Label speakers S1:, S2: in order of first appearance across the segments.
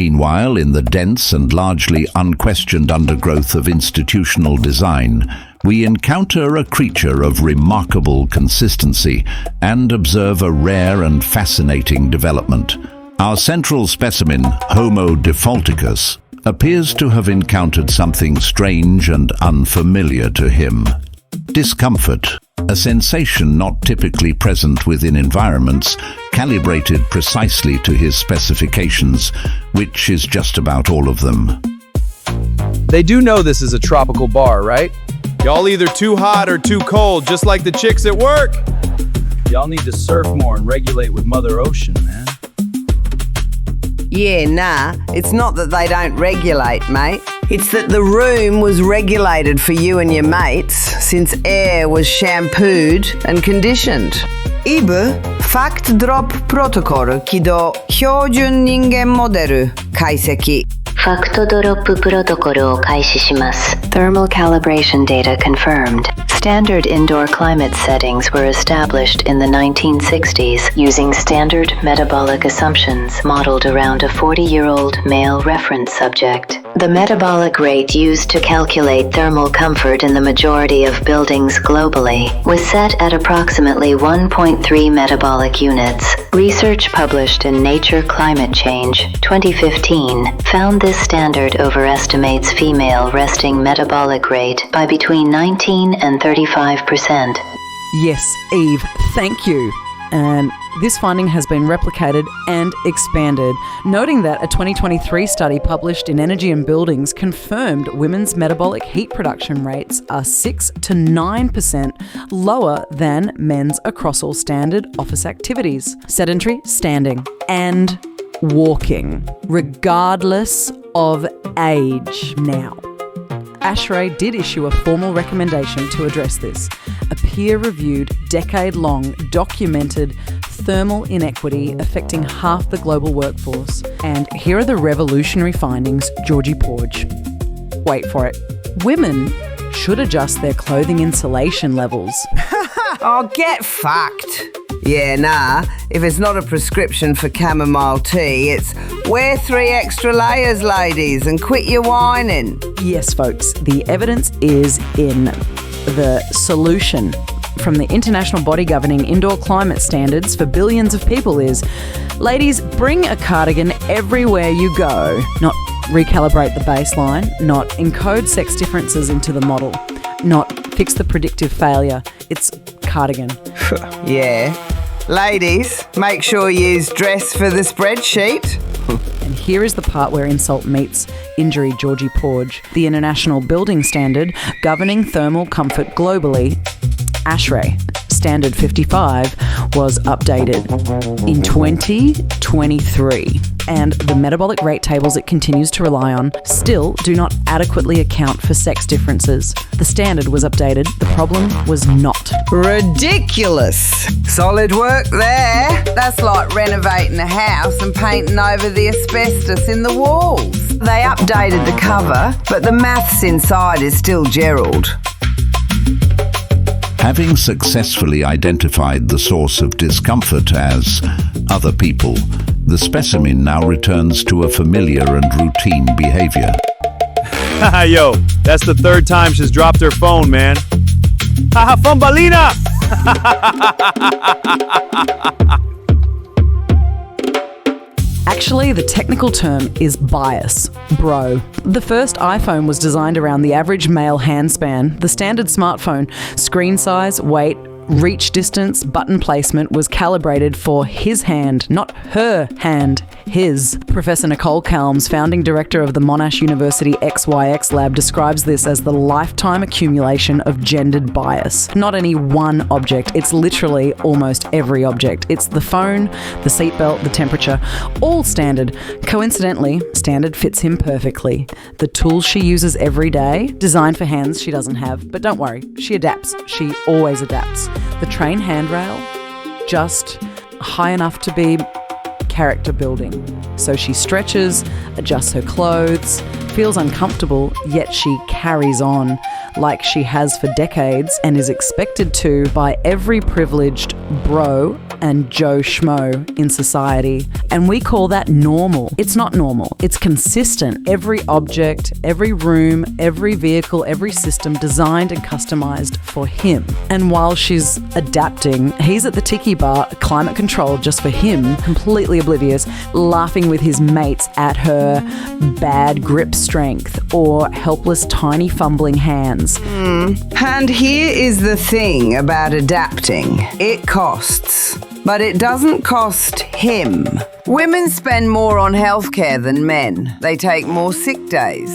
S1: Meanwhile, in the dense and largely unquestioned undergrowth of institutional design, we encounter a creature of remarkable consistency and observe a rare and fascinating development. Our central specimen, Homo defaulticus, appears to have encountered something strange and unfamiliar to him. Discomfort, a sensation not typically present within environments, calibrated precisely to his specifications, which is just about all of them.
S2: They do know this is a tropical bar, right? Y'all either too hot or too cold, just like the chicks at work. Y'all need to surf more and regulate with Mother Ocean, man.
S3: Yeah, nah, it's not that they don't regulate, mate. It's that the room was regulated for you and your mates since air was shampooed and conditioned. E.V.E. Fact Drop Protocol 起動標準人間モデル解析
S4: ファクトドロッププロトコルを開始します。Thermal calibration data confirmed. Standard indoor climate settings were established in the 1960s using standard metabolic assumptions modeled around a 40-year-old male reference subject. The metabolic rate used to calculate thermal comfort in the majority of buildings globally was set at approximately 1.3 metabolic units. Research published in Nature Climate Change 2015 found this standard overestimates female resting metabolic rate by between 19 and 35%.
S5: Yes, Eve, thank you. And this finding has been replicated and expanded, noting that a 2023 study published in Energy and Buildings confirmed women's metabolic heat production rates are 6 to 9% lower than men's across all standard office activities: sedentary, standing, and walking, regardless of age. Now, ASHRAE did issue a formal recommendation to address this, a peer-reviewed, decade-long, documented thermal inequity affecting half the global workforce. And here are the revolutionary findings, Georgie Porge. Wait for it. Women should adjust their clothing insulation levels.
S3: Oh, get fucked. Yeah, nah, if it's not a prescription for chamomile tea, it's wear 3 extra layers, ladies, and quit your whining.
S5: Yes, folks, the evidence is in. The solution from the international body governing indoor climate standards for billions of people is, ladies, bring a cardigan everywhere you go. Not recalibrate the baseline, not encode sex differences into the model, not fix the predictive failure. It's cardigan.
S3: Yeah. Ladies, make sure you use dress for the spreadsheet.
S5: And here is the part where insult meets injury, Georgie Porge. The International Building Standard governing thermal comfort globally, ASHRAE, Standard 55, was updated in 2023. And the metabolic rate tables it continues to rely on still do not adequately account for sex differences. The standard was updated, the problem was not.
S3: Ridiculous. Solid work there. That's like renovating a house and painting over the asbestos in the walls. They updated the cover, but the maths inside is still Gerald.
S1: Having successfully identified the source of discomfort as other people, the specimen now returns to a familiar and routine behavior.
S2: Yo, that's the 3rd time she's dropped her phone, man. Haha, Fumbalina!
S5: Actually, the technical term is bias, bro. The first iPhone was designed around the average male handspan. The standard smartphone, screen size, weight, reach distance, button placement was calibrated for his hand, not her hand, his. Professor Nicole Kalms, founding director of the Monash University XYX lab, describes this as the lifetime accumulation of gendered bias. Not any one object, it's literally almost every object. It's the phone, the seatbelt, the temperature, all standard. Coincidentally, standard fits him perfectly. The tools she uses every day, designed for hands she doesn't have, but don't worry, she adapts. She always adapts. The train handrail, just high enough to be character building. So she stretches, adjusts her clothes, feels uncomfortable, yet she carries on. like she has for decades and is expected to by every privileged bro and Joe Schmo in society. And we call that normal. It's not normal. It's consistent. Every object, every room, every vehicle, every system designed and customized for him. And while she's adapting, he's at the tiki bar, climate controlled just for him, completely oblivious, laughing with his mates at her bad grip strength or helpless tiny fumbling hands.
S3: And here is the thing about adapting. It costs, but it doesn't cost him. Women spend more on healthcare than men. They take more sick days.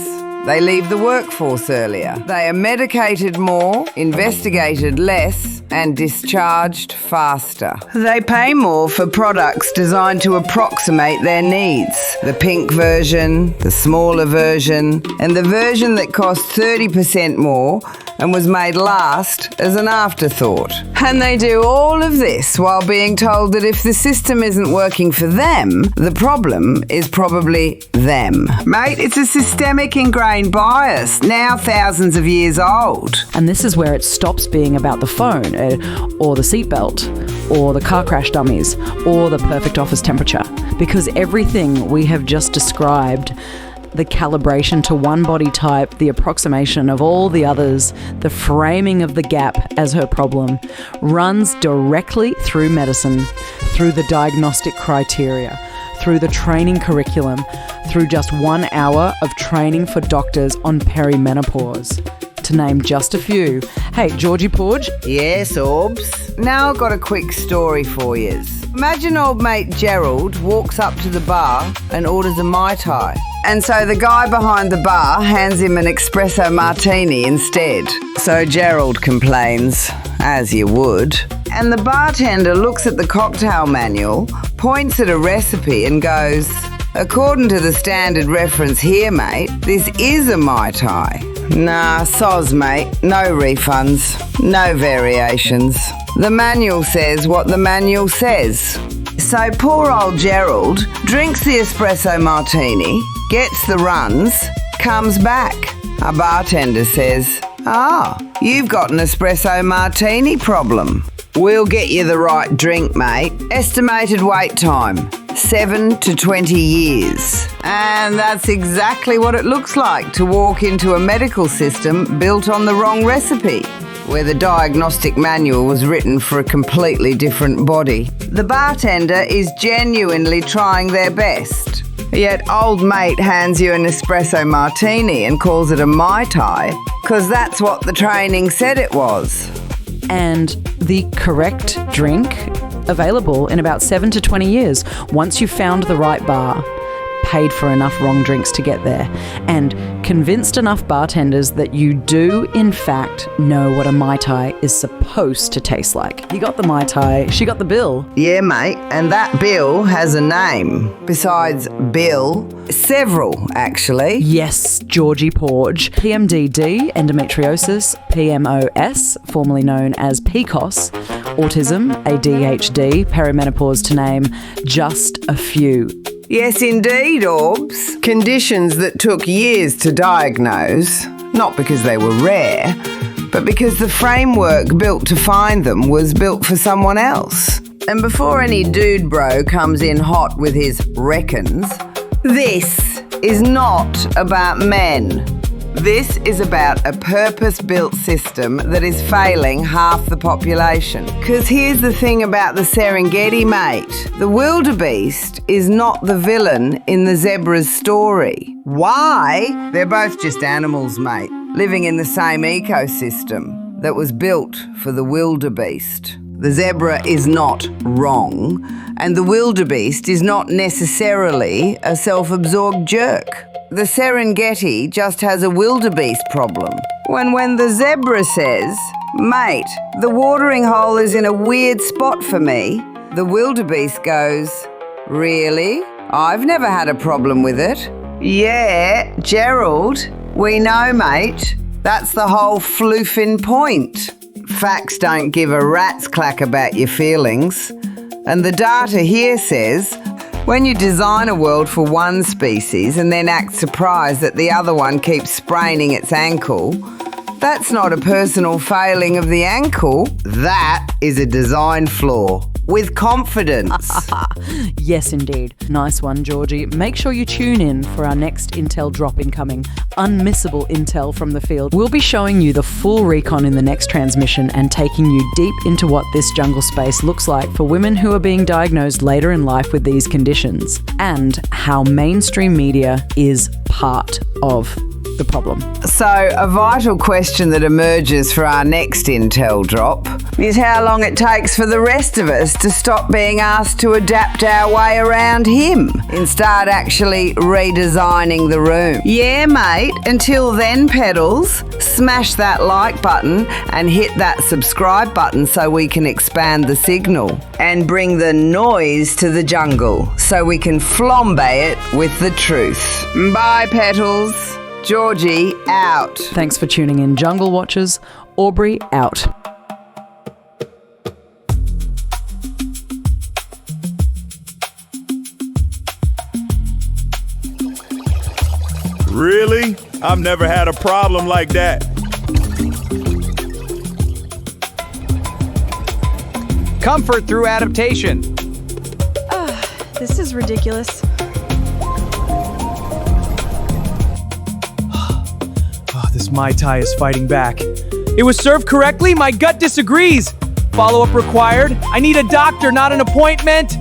S3: They leave the workforce earlier. They are medicated more, investigated less, and discharged faster. They pay more for products designed to approximate their needs. The pink version, the smaller version, and the version that costs 30% more and was made last as an afterthought. And they do all of this while being told that if the system isn't working for them, the problem is probably them. Mate, it's a systemic ingrained bias, now thousands of years old.
S5: And this is where it stops being about the phone or the seatbelt or the car crash dummies or the perfect office temperature. Because everything we have just described, the calibration to one body type, the approximation of all the others, the framing of the gap as her problem, runs directly through medicine, through the diagnostic criteria, through the training curriculum, through just 1 hour of training for doctors on perimenopause, to name just a few. Hey, Georgie Porge?
S3: Yes, Orbs. Now I've got a quick story for yous. Imagine old mate Gerald walks up to the bar and orders a Mai Tai. And so the guy behind the bar hands him an espresso martini instead. So Gerald complains, as you would. And the bartender looks at the cocktail manual, points at a recipe and goes, "According to the standard reference here, mate, this is a Mai Tai." Nah, soz, mate. No refunds. No variations. The manual says what the manual says. So poor old Gerald drinks the espresso martini, gets the runs, comes back. A bartender says, "You've got an espresso martini problem. We'll get you the right drink, mate. Estimated wait time, 7 to 20 years. And that's exactly what it looks like to walk into a medical system built on the wrong recipe, where the diagnostic manual was written for a completely different body. The bartender is genuinely trying their best. Yet old mate hands you an espresso martini and calls it a Mai Tai, because that's what the training said it was.
S5: And the correct drink available in about 7 to 20 years, once you've found the right bar, paid for enough wrong drinks to get there, and convinced enough bartenders that you do, in fact, know what a Mai Tai is supposed to taste like. You got the Mai Tai, she got the bill.
S3: Yeah, mate, and that bill has a name. Besides Bill, several, actually.
S5: Yes, Georgie Porge. PMDD, endometriosis, PMOS, formerly known as PCOS, autism, ADHD, perimenopause, to name just a few.
S3: Yes, indeed, Orbs. Conditions that took years to diagnose, not because they were rare, but because the framework built to find them was built for someone else. And before any dude bro comes in hot with his reckons, this is not about men. This is about a purpose-built system that is failing half the population. Because here's the thing about the Serengeti, mate. The wildebeest is not the villain in the zebra's story. Why? They're both just animals, mate, living in the same ecosystem that was built for the wildebeest. The zebra is not wrong, and the wildebeest is not necessarily a self-absorbed jerk. The Serengeti just has a wildebeest problem. When the zebra says, "Mate, the watering hole is in a weird spot for me," the wildebeest goes, "Really? I've never had a problem with it." "Yeah, Gerald, we know, mate. That's the whole floofing point. Facts don't give a rat's clack about your feelings. And the data here says, when you design a world for one species and then act surprised that the other one keeps spraining its ankle, That's not a personal failing of the ankle. That is a design flaw. With confidence.
S5: Yes, indeed. Nice one, Georgie. Make sure you tune in for our next Intel drop incoming. Unmissable intel from the field. We'll be showing you the full recon in the next transmission and taking you deep into what this jungle space looks like for women who are being diagnosed later in life with these conditions, and how mainstream media is part of the problem.
S3: So, a vital question that emerges for our next Intel drop is how long it takes for the rest of us to stop being asked to adapt our way around him and start actually redesigning the room. Yeah, mate. Until then, pedals, smash that like button and hit that subscribe button so we can expand the signal and bring the noise to the jungle so we can flambe it with the truth. Bye, petals. Georgie, out.
S5: Thanks for tuning in, Jungle Watchers. Aubrey, out.
S6: Really? I've never had a problem like that.
S2: Comfort through adaptation.
S7: This is ridiculous.
S2: This Mai Tai is fighting back. It was served correctly? My gut disagrees. Follow-up required. I need a doctor, not an appointment.